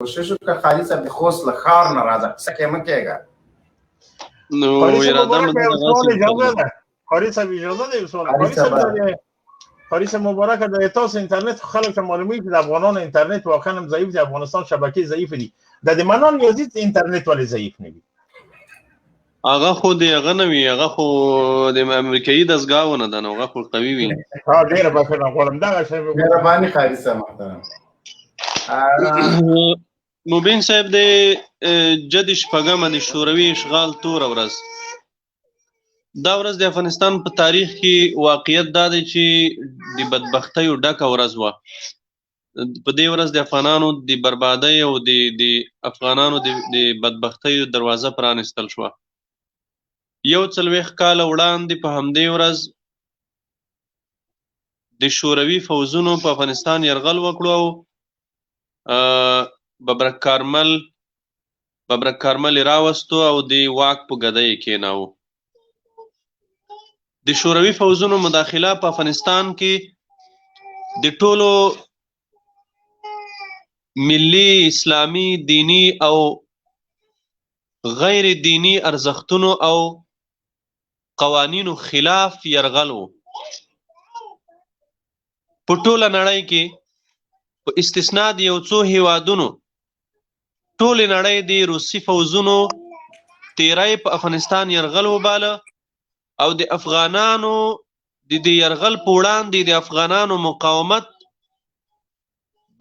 کوشش وکړه خالي صاحب د خوست له ښار نه راځه څه کې مه کېږه. نو اراده مو قاری صاحب اجازه ده یو سوال. قاری صاحب مبارک د تاسو انټرنیټ خلک ته معلومیږي چې د افغانانو انټرنیټ واقعا هم ضعیف دی، افغانستان شبکې ضعیف دي. د منان یزید انټرنیټ ولې ضعیف نه وي؟ هغه خو د هغه نه وي، هغه خو د امریکایي دستګاهونه ده، نو هغه خو قوي وي. ډېره بخښنه غواړم دغه شی مهرباني قاري صاحب محترم. مبین صاحب د جد شپږمه د شوروي اشغال توره ورځ، دا ورځ د افغانستان په تاریخ کې واقعیت دا دی چې د بدبختیو ډکه ورځ وه. په دې ورځ د افغانانو د بربادۍ او د افغانانو د بدبختیو دروازه پرانستل شوه. 40 کاله وړاندې په همدې ورځ د شوروي فوزونو په افغانستان یرغل وکړو او ببرک کارمل راوستو او د واک په ګدۍ یې کېناوه. د شوروي فوزونو مداخله په افغانستان کې د ټولو ملي، اسلامي، دینی او غیر دینی ارزښتونو او قوانینو خلاف یرغل و. په ټوله نړۍ کې په استثناء د یو څو هیوادونو ټولې نړۍ د روسي فوزونو تیری په افغانستان یرغل وباله او د افغانانو د یرغل په وړاندې د افغانانو مقاومت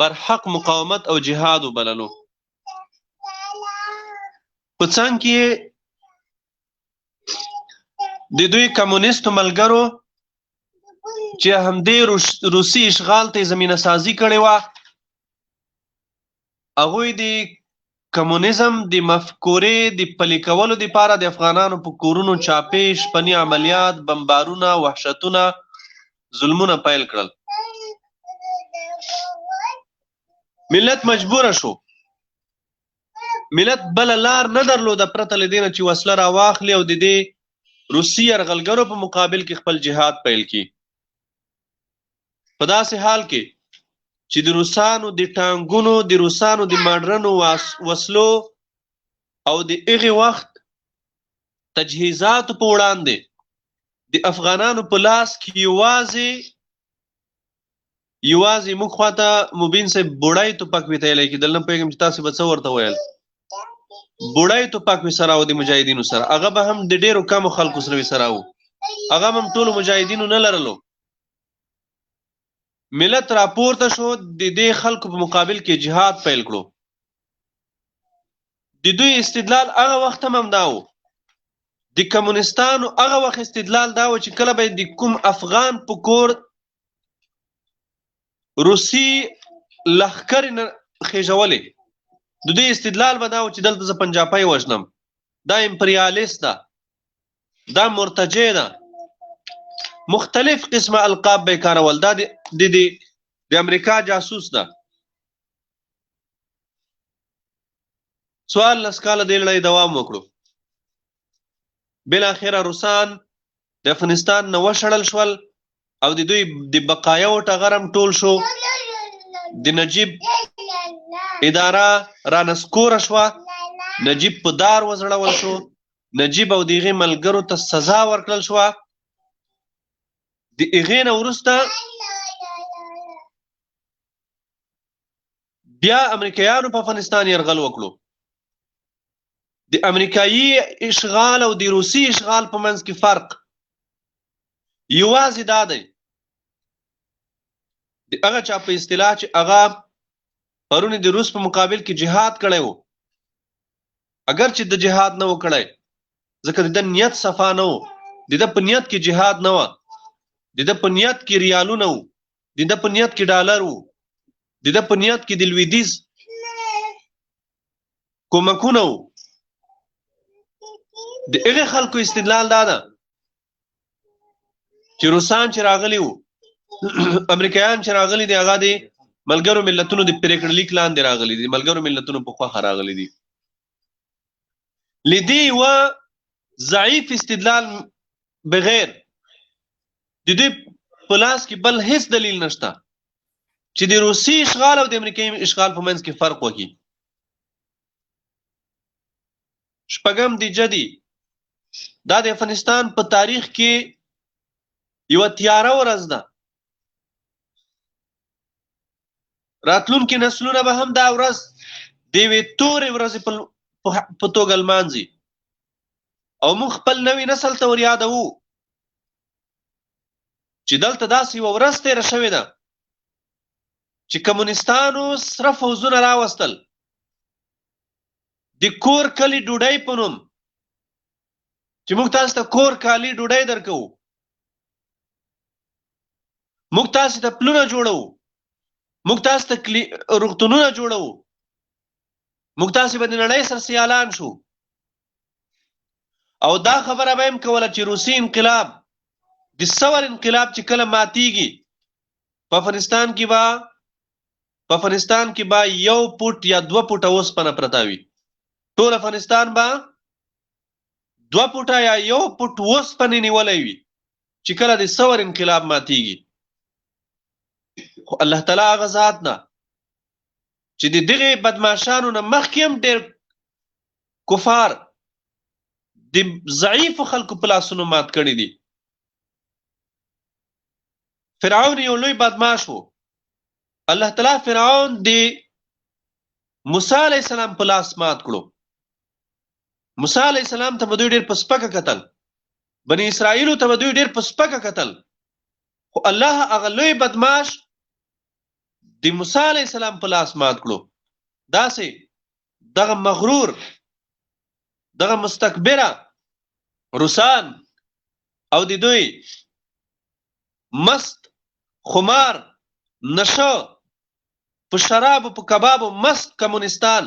برحق مقاومت او جهاد وبللو. په څنګ کې د دوی کمونیستو ملګرو چې همدې روسي اشغال ته زمینه سازي کړې وه، هغوی د کمونیزم د مفکورې د پلي کولو دپاره د افغانانو په کورونو چاپې شپني عملیات، بمبارونه، وحشتونه، ظلمونه پیل کړل. ملت مجبوره شو، ملت بله لار نه درلوده پرته له دې نه چې وسله راواخلي او د دې روسي یرغلګرو په مقابل کې خپل جهاد پیل کړي. په داسې حال کې چې د روسانو د ټانګونو، د روسانو د ماډرنو وسلو او د هغې وخت تجهیزاتو په وړاندې د افغانانو په لاس کې یوازې موږ خواته مبین صاحب بوړی توپک ویتیلی کېدل. نه پوهېږم چې تاسې به څه ورته ویل. بوړی توپک وي سره و د مجاهدینو سره، هغه به هم د ډېرو کمو خلکو سره وي سره و، هغه هم ټولو مجاهدینو نه لرلو. ملت راپورته شو، د دې خلکو په مقابل کې جهاد پیل کړو. د دوی استدلال هغه وخت هم دا و، د کمونستانو هغه وخت استدلال دا و چې کله به د کوم افغان په کور روسي لښکرې نه خېژولې، د دوی استدلال به دا و چې دلته زه پنجاپی وژنم، دا امپریالیست ده، دا مرتجع ده، مختلف قسمه القاب به کارول، دا د امریکا جاسوس ده. 14 کاله دې لړۍ دوام وکړو. بالاخره روسان د افغانستان نه وشړل شول او د دوی د بقایاو ټغر هم ټول شو. د نجیب اداره رانسکوره شوه، نجیب په دار وزړول شو، نجیب او د هغې ملګرو ته سزا ورکړل شوه. د هغې نه وروسته بیا امریکایانو په افغانستان یرغل وکړو. د امریکایي اشغال او د روسي اشغال په منځ کې فرق یوازې دا دی، د هغه چا په اصطلاح چې هغه پرون د روس په مقابل کې جهاد کړی و، اگر چې د جهاد نه و کړی ځکه د ده نیت صفا نه و، د ده په نیت کې جهاد نه و، د ده په نیت کې ریالونه و، د ده په نیت کې ډالر و، د ده په نیت کې د لویدیځ کومکونه و. د هغې خلکو استدلال دا ده چې روسان چې راغلي وو، امریکایان چې راغلي دي، هغه د ملګرو ملتونو د پرېکړه لیک لاندې راغلي دي، ملګرو ملتونو په خوښه راغلي دي. له دې یوه ضعیف استدلال بغیر د دوی په لاس کې بل هیڅ دلیل نشته چې د روسي اشغال او د امریکایي اشغال په منځ کې فرق وکړي. شپږم د جدي دا د افغانستان په تاریخ کې یو تیاره ورځ ده. راتلونکي نسلونه به هم دا ورځ د یوې تورې ورځې په توګه لمانځي او موږ خپل نوي نسل ته ور یادوو چې دلته داسې یوه ورځ تېره شوې ده چې کمونیستانو سره فوزونه راوستل د کور کلي ډوډۍ په نوم چې موږ تاسو ته کور کالي ډوډۍ درکوو، موږ تاسو ته پلونه جوړوو، موږ تاسو ته روغتونونه جوړوو، موږ تاسو به د نړۍ سره سیالان شو. او دا خبره به هم کوله چې روسي انقلاب د ثور انقلاب چې کله ماتیږي په افغانستان کې به 1 فوټ یا 2 فوټه اوسپنه پرته وي. ټول افغانستان به 2 فوټه یا 1 فوټ اوسپنې نیولی وي چې کله د ثور انقلاب ماتیږي. خو الله تعالی هغه ذات نه چې د دغې بدماشانو نه مخکې هم ډېر کفار د ضعیفو خلکو په لاسونو مات کړي دي. فرعون یو لوی بدماش و. الله تعالی فرعون د موسی علیه السلام په لاس مات کړو. موسی علیه السلام ته به دوی ډېر په سپکه کتل، بني اسرائیلو ته به دوی ډېر په سپکه کتل، خو الله هغه لوی بدماش د موسی علیه السلام په لاس مات کړو. داسې دغه مغرور، دغه مستکبره روسان او د دوی مست خمار نشه په شرابو په کبابو مست کمونستان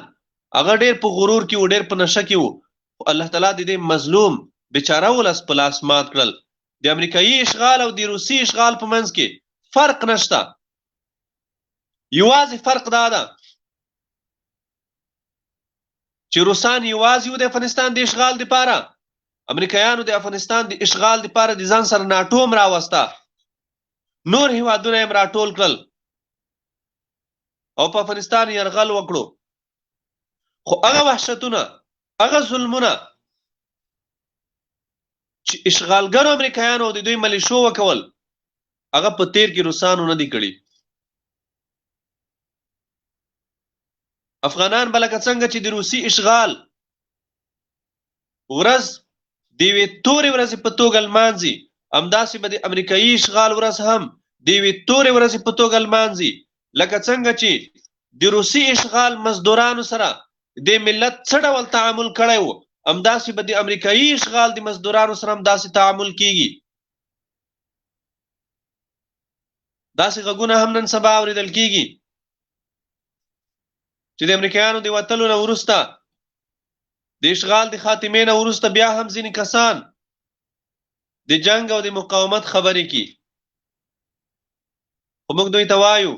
هغه ډېر په غرور کې و، ډېر په نشه کې و. الله تعالی د دې مظلوم بیچاره ولس په لاس مات کړل. د امریکایي اشغال او د روسي اشغال په منځ کې فرق نشته. یوازې فرق دا ده چې روسان یوازې و د افغانستان د اشغال دپاره، امریکایانو د افغانستان د اشغال دپاره د ځان سره ناټو هم راوسته، نور هیوادونه یې هم راټول کړل او په افغانستان یرغل وکړو. خو هغه وحشتونه، هغه ظلمونه چې اشغالګرو امریکایانو او د دوی ملیشو وکول هغه په تیر کې روسانو نه دي کړي. افغانان به لکه څنګه چې د روسي اشغال ورځ د یوې تورې ورځې په توګه لمانځي، همداسې به د امریکایي اشغال ورځ هم د یوې تورې ورځې په توګه لمانځي. لکه څنګه چې د روسي اشغال مزدورانو سره د ملت څه ډول تعامل کړی و، همداسې به د امریکایي اشغال د مزدورانو سره هم داسې تعامل کیږي. داسې غږونه هم نن سبا اورېدل کیږي چې د امریکایانو د وتلو نه وروسته، د اشغال د خاتمې نه وروسته بیا هم ځینې کسان د جنګ او د مقاومت خبرې کوي. خو موږ دوی ته وایو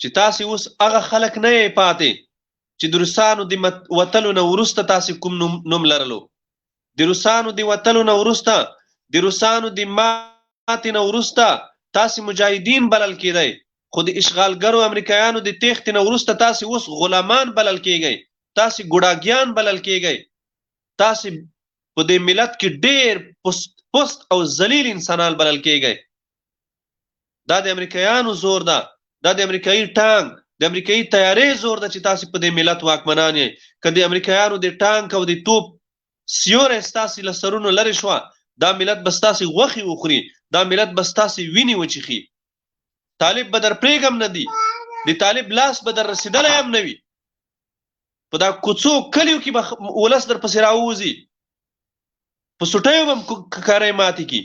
چې تاسې اوس هغه خلک نه یې پاتې چې د روسانو د وتلو نه وروسته تاسې کوم نوم لرلو. د روسانو د وتلو نه وروسته، د روسانو د ماتې نه وروسته تاسې مجاهدین بلل کېدئ، خو د اشغالګرو امریکایانو د تېښتې نه وروسته تاسې اوس غلامان بلل کېږئ، تاسې ګوډاګیان بلل کېږئ، تاسې په دې ملت کې ډېر پست او ذلیل انسانان بلل کېږئ. دا د امریکایانو زور ده، دا د امریکایي ټانک، د امریکایي تیارې زور ده چې تاسې په دې ملت واکمنان یې. که د امریکایانو د ټانک او د توپ سیوری ستاسې له سرونو لرې شوه، دا ملت به ستاسې غوښې وخوري، دا ملت به ستاسې وینې وچښي. طالب به در پرېږم نه دی، د طالب لاس به در رسېدلی هم نه وي. په دا کوڅو کلیو کې به ولس در پسې راووځي، په سوټیو به هم ککرۍ ماتې کي.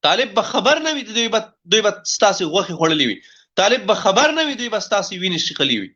طالب به خبر نه وي دوی به ستاسې غوښې خوړلې وي، طالب به خبر نه وي دوی به ستاسې وینې شیخلي وي.